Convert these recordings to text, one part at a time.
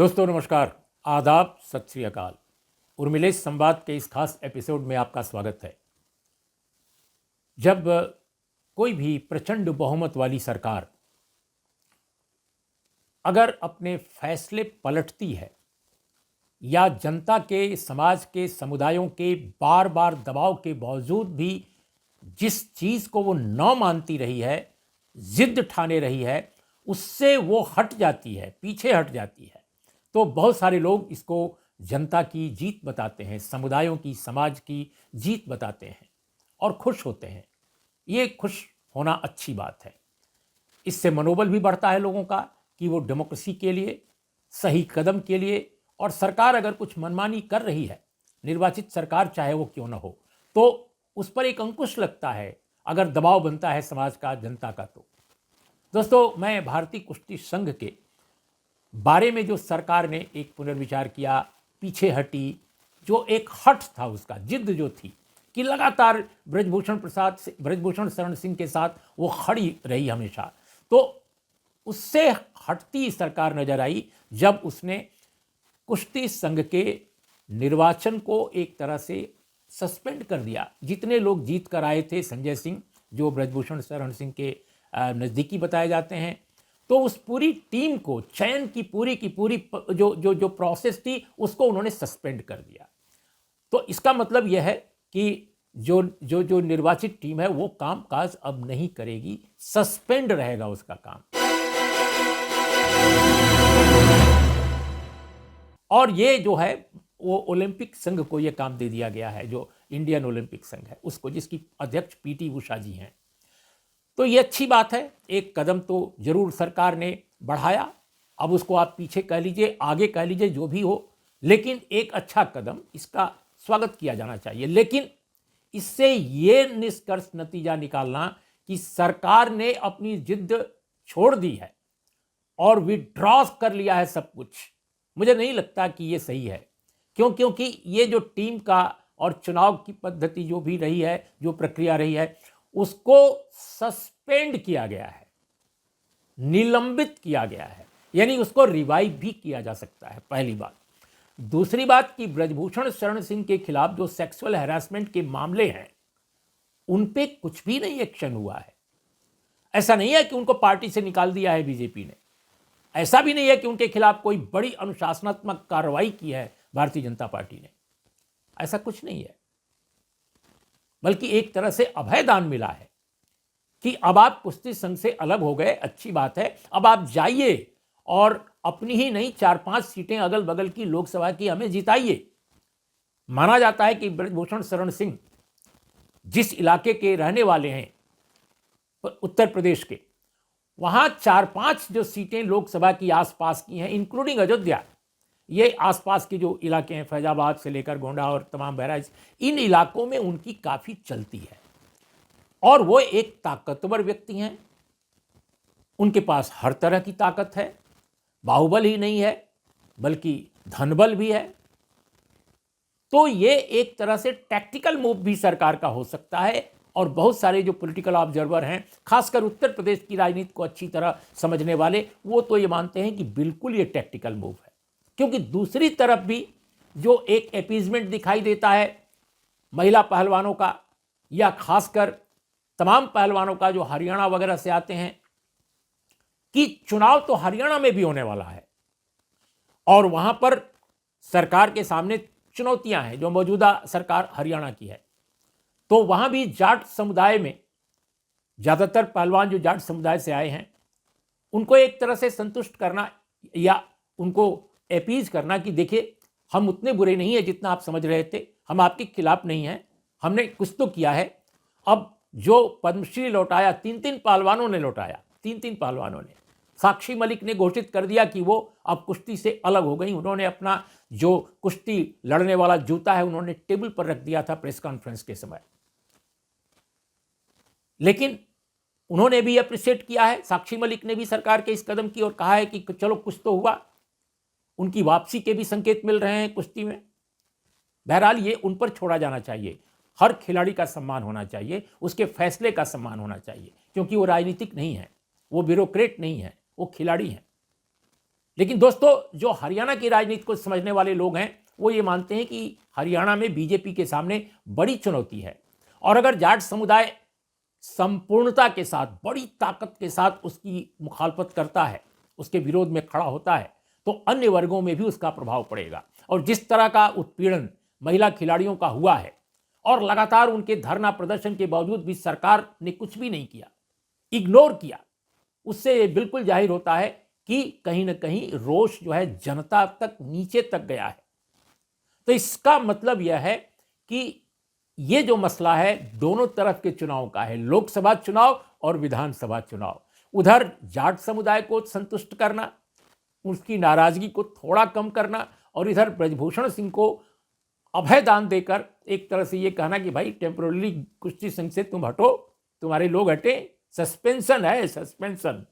दोस्तों नमस्कार, आदाब, सत श्री अकाल। उर्मिलेश संवाद के इस खास एपिसोड में आपका स्वागत है। जब कोई भी प्रचंड बहुमत वाली सरकार अगर अपने फैसले पलटती है या जनता के, समाज के, समुदायों के बार बार दबाव के बावजूद भी जिस चीज़ को वो न मानती रही है, जिद ठाने रही है, उससे वो हट जाती है, पीछे हट जाती है, तो बहुत सारे लोग इसको जनता की जीत बताते हैं, समुदायों की, समाज की जीत बताते हैं और खुश होते हैं। ये खुश होना अच्छी बात है। इससे मनोबल भी बढ़ता है लोगों का कि वो डेमोक्रेसी के लिए, सही कदम के लिए, और सरकार अगर कुछ मनमानी कर रही है, निर्वाचित सरकार चाहे वो क्यों ना हो, तो उस पर एक अंकुश लगता है अगर दबाव बनता है समाज का, जनता का। तो दोस्तों, मैं भारतीय कुश्ती संघ के बारे में जो सरकार ने एक पुनर्विचार किया, पीछे हटी, जो एक हठ था, उसका जिद जो थी कि लगातार ब्रजभूषण शरण सिंह के साथ वो खड़ी रही हमेशा, तो उससे हटती सरकार नजर आई जब उसने कुश्ती संघ के निर्वाचन को एक तरह से सस्पेंड कर दिया। जितने लोग जीत कर आए थे, संजय सिंह जो ब्रजभूषण शरण सिंह के नज़दीकी बताए जाते हैं, तो उस पूरी टीम को, चयन की पूरी जो जो जो प्रोसेस थी, उसको उन्होंने सस्पेंड कर दिया। तो इसका मतलब यह है कि जो जो जो निर्वाचित टीम है वो काम काज अब नहीं करेगी, सस्पेंड रहेगा उसका काम। और ये जो है वो ओलंपिक संघ को ये काम दे दिया गया है, जो इंडियन ओलंपिक संघ है उसको, जिसकी अध्यक्ष पीटी उषा जी हैं। तो ये अच्छी बात है। एक कदम तो जरूर सरकार ने बढ़ाया, अब उसको आप पीछे कह लीजिए, आगे कह लीजिए, जो भी हो, लेकिन एक अच्छा कदम, इसका स्वागत किया जाना चाहिए। लेकिन इससे ये निष्कर्ष, नतीजा निकालना कि सरकार ने अपनी जिद छोड़ दी है और विड्रॉ कर लिया है सब कुछ, मुझे नहीं लगता कि ये सही है। क्योंकि ये जो टीम का और चुनाव की पद्धति जो भी रही है, जो प्रक्रिया रही है, उसको सस्पेंड किया गया है, निलंबित किया गया है, यानी उसको रिवाइव भी किया जा सकता है, पहली बात। दूसरी बात कि ब्रजभूषण शरण सिंह के खिलाफ जो सेक्सुअल हैरासमेंट के मामले हैं, उन पे कुछ भी नहीं एक्शन हुआ है। ऐसा नहीं है कि उनको पार्टी से निकाल दिया है बीजेपी ने, ऐसा भी नहीं है कि उनके खिलाफ कोई बड़ी अनुशासनात्मक कार्रवाई की है भारतीय जनता पार्टी ने, ऐसा कुछ नहीं है। बल्कि एक तरह से अभयदान मिला है कि अब आप कुश्ती संघ से अलग हो गए, अच्छी बात है, अब आप जाइए और अपनी ही नहीं 4-5 सीटें अगल बगल की लोकसभा की हमें जिताइए। माना जाता है कि ब्रजभूषण शरण सिंह जिस इलाके के रहने वाले हैं, उत्तर प्रदेश के, वहां 4-5 जो सीटें लोकसभा की आसपास की हैं, इंक्लूडिंग अयोध्या, ये आसपास के जो इलाके हैं, फैजाबाद से लेकर गोंडा और तमाम बहराइच, इन इलाकों में उनकी काफ़ी चलती है और वो एक ताकतवर व्यक्ति हैं। उनके पास हर तरह की ताकत है, बाहुबल ही नहीं है बल्कि धनबल भी है। तो ये एक तरह से टैक्टिकल मूव भी सरकार का हो सकता है और बहुत सारे जो पॉलिटिकल ऑब्जर्वर हैं, खासकर उत्तर प्रदेश की राजनीति को अच्छी तरह समझने वाले, वो तो ये मानते हैं कि बिल्कुल ये टैक्टिकल मूव है। क्योंकि दूसरी तरफ भी जो एक अपीजमेंट दिखाई देता है महिला पहलवानों का, या खासकर तमाम पहलवानों का जो हरियाणा वगैरह से आते हैं, कि चुनाव तो हरियाणा में भी होने वाला है और वहां पर सरकार के सामने चुनौतियां हैं, जो मौजूदा सरकार हरियाणा की है। तो वहां भी जाट समुदाय में ज्यादातर पहलवान जो जाट समुदाय से आए हैं, उनको एक तरह से संतुष्ट करना या उनको अपीज करना कि देखिए, हम उतने बुरे नहीं है जितना आप समझ रहे थे, हम आपके खिलाफ नहीं हैं, हमने कुछ तो किया है। अब जो पद्मश्री लौटाया, 3-3 पहलवानों ने लौटाया, 3-3 पहलवानों ने। साक्षी मलिक ने घोषित कर दिया कि वो अब कुश्ती से अलग हो गई। उन्होंने अपना जो कुश्ती लड़ने वाला जूता है, उन्होंने टेबल पर रख दिया था प्रेस कॉन्फ्रेंस के समय। लेकिन उन्होंने भी अप्रिशिएट किया है, साक्षी मलिक ने भी सरकार के इस कदम की और कहा है कि चलो कुछ तो हुआ। उनकी वापसी के भी संकेत मिल रहे हैं कुश्ती में। बहरहाल ये उन पर छोड़ा जाना चाहिए। हर खिलाड़ी का सम्मान होना चाहिए, उसके फैसले का सम्मान होना चाहिए, क्योंकि वो राजनीतिक नहीं है, वो ब्यूरोक्रेट नहीं है, वो खिलाड़ी हैं। लेकिन दोस्तों, जो हरियाणा की राजनीति को समझने वाले लोग हैं वो ये मानते हैं कि हरियाणा में बीजेपी के सामने बड़ी चुनौती है, और अगर जाट समुदाय संपूर्णता के साथ, बड़ी ताकत के साथ उसकी मुखालफत करता है, उसके विरोध में खड़ा होता है, तो अन्य वर्गों में भी उसका प्रभाव पड़ेगा। और जिस तरह का उत्पीड़न महिला खिलाड़ियों का हुआ है, और लगातार उनके धरना प्रदर्शन के बावजूद भी सरकार ने कुछ भी नहीं किया, इग्नोर किया, उससे ये बिल्कुल जाहिर होता है कि कहीं ना कहीं रोष जो है जनता तक, नीचे तक गया है। तो इसका मतलब यह है कि ये जो मसला है दोनों तरफ के चुनाव का है, लोकसभा चुनाव और विधानसभा चुनाव। उधर जाट समुदाय को संतुष्ट करना, उसकी नाराजगी को थोड़ा कम करना, और इधर ब्रजभूषण सिंह को अभय दान देकर एक तरह से ये कहना कि भाई टेम्पोरली कुश्ती संघ से तुम हटो, तुम्हारे लोग हटे, सस्पेंशन है, सस्पेंशन।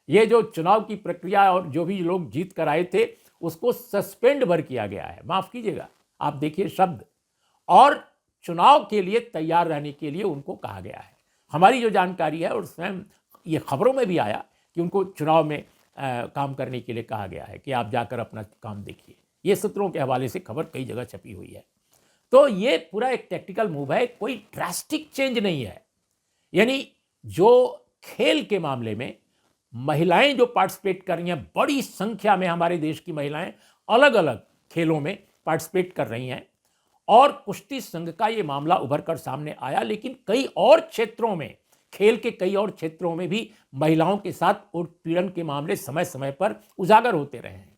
ये जो चुनाव की प्रक्रिया और जो भी लोग जीत कर आए थे उसको सस्पेंड भर किया गया है, माफ कीजिएगा, आप देखिए शब्द, और चुनाव के लिए तैयार रहने के लिए उनको कहा गया है। हमारी जो जानकारी है, और स्वयं ये खबरों में भी आया कि उनको चुनाव में काम करने के लिए कहा गया है कि आप जाकर अपना काम देखिए। ये सूत्रों के हवाले से खबर कई जगह छपी हुई है। तो ये पूरा एक टैक्टिकल मूव है, कोई ड्रास्टिक चेंज नहीं है। यानी जो खेल के मामले में महिलाएं जो पार्टिसिपेट कर रही हैं, बड़ी संख्या में हमारे देश की महिलाएं अलग अलग खेलों में पार्टिसिपेट कर रही हैं, और कुश्ती संघ का ये मामला उभर कर सामने आया, लेकिन कई और क्षेत्रों में, खेल के कई और क्षेत्रों में भी महिलाओं के साथ उत्पीड़न के मामले समय समय पर उजागर होते रहे हैं।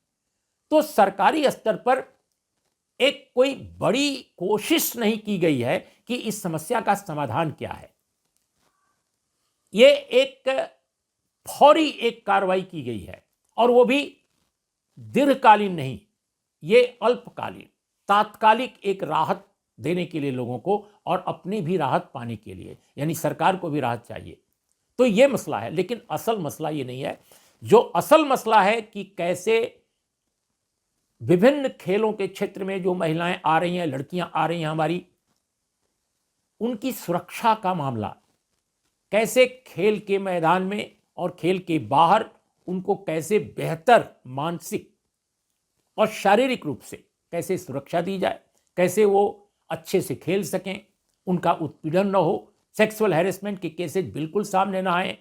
तो सरकारी स्तर पर एक कोई बड़ी कोशिश नहीं की गई है कि इस समस्या का समाधान क्या है। ये एक फौरी एक कार्रवाई की गई है, और वो भी दीर्घकालीन नहीं, ये अल्पकालीन, तात्कालिक एक राहत देने के लिए लोगों को, और अपनी भी राहत पाने के लिए, यानी सरकार को भी राहत चाहिए। तो ये मसला है, लेकिन असल मसला ये नहीं है। जो असल मसला है कि कैसे विभिन्न खेलों के क्षेत्र में जो महिलाएं आ रही हैं, लड़कियां आ रही हैं हमारी, उनकी सुरक्षा का मामला, कैसे खेल के मैदान में और खेल के बाहर उनको कैसे बेहतर मानसिक और शारीरिक रूप से कैसे सुरक्षा दी जाए, कैसे वो अच्छे से खेल सकें, उनका उत्पीड़न न हो, सेक्सुअल हैरेसमेंट के केसेस बिल्कुल सामने ना आए।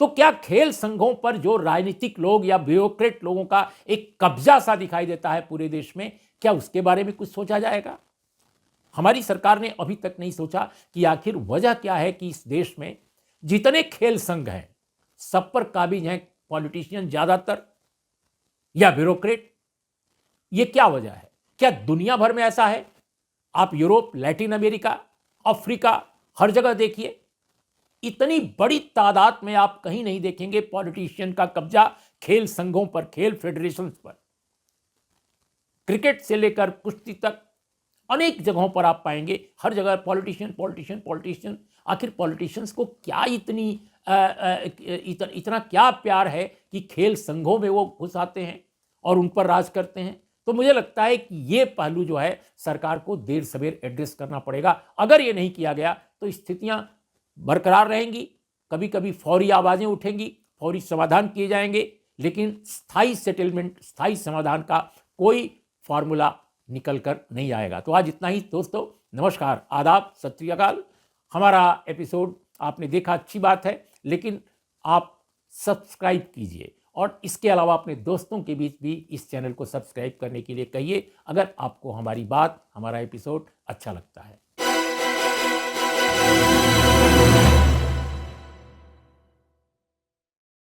तो क्या खेल संघों पर जो राजनीतिक लोग या ब्यूरोक्रेट लोगों का एक कब्जा सा दिखाई देता है पूरे देश में, क्या उसके बारे में कुछ सोचा जाएगा? हमारी सरकार ने अभी तक नहीं सोचा कि आखिर वजह क्या है कि इस देश में जितने खेल संघ हैं सब पर काबिज हैं पॉलिटिशियन ज्यादातर या ब्यूरोक्रेट। ये क्या वजह है? क्या दुनिया भर में ऐसा है? आप यूरोप, लैटिन अमेरिका, अफ्रीका, हर जगह देखिए, इतनी बड़ी तादाद में आप कहीं नहीं देखेंगे पॉलिटिशियन का कब्जा खेल संघों पर, खेल फेडरेशन पर। क्रिकेट से लेकर कुश्ती तक अनेक जगहों पर आप पाएंगे, हर जगह पॉलिटिशियन पॉलिटिशियन पॉलिटिशियन। आखिर पॉलिटिशियंस को क्या इतना क्या प्यार है कि खेल संघों में वो घुस आते हैं और उन पर राज करते हैं? तो मुझे लगता है कि ये पहलू जो है सरकार को देर सवेर एड्रेस करना पड़ेगा। अगर ये नहीं किया गया तो स्थितियां बरकरार रहेंगी, कभी कभी फौरी आवाजें उठेंगी, फौरी समाधान किए जाएंगे, लेकिन स्थायी सेटलमेंट, स्थायी समाधान का कोई फॉर्मूला निकल कर नहीं आएगा। तो आज इतना ही दोस्तों, नमस्कार, आदाब, सत श्री अकाल। हमारा एपिसोड आपने देखा, अच्छी बात है, लेकिन आप सब्सक्राइब कीजिए, और इसके अलावा अपने दोस्तों के बीच भी इस चैनल को सब्सक्राइब करने के लिए कहिए, अगर आपको हमारी बात, हमारा एपिसोड अच्छा लगता है।